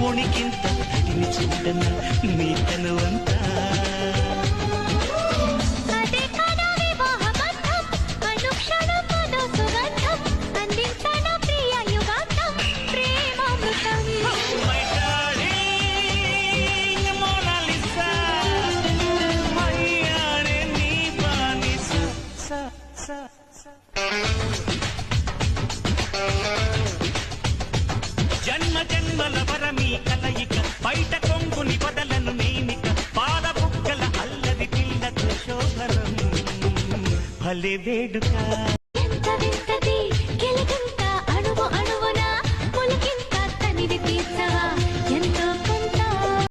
పొణికింత తడిని చూడన నీ తనువంతా జన్మ జన్మల వరమీ కలయిక బయట కొంగుని బదలను నేనిక పాల బుక్కల అల్లరి పిల్లతో శోభనం భలే వేడుక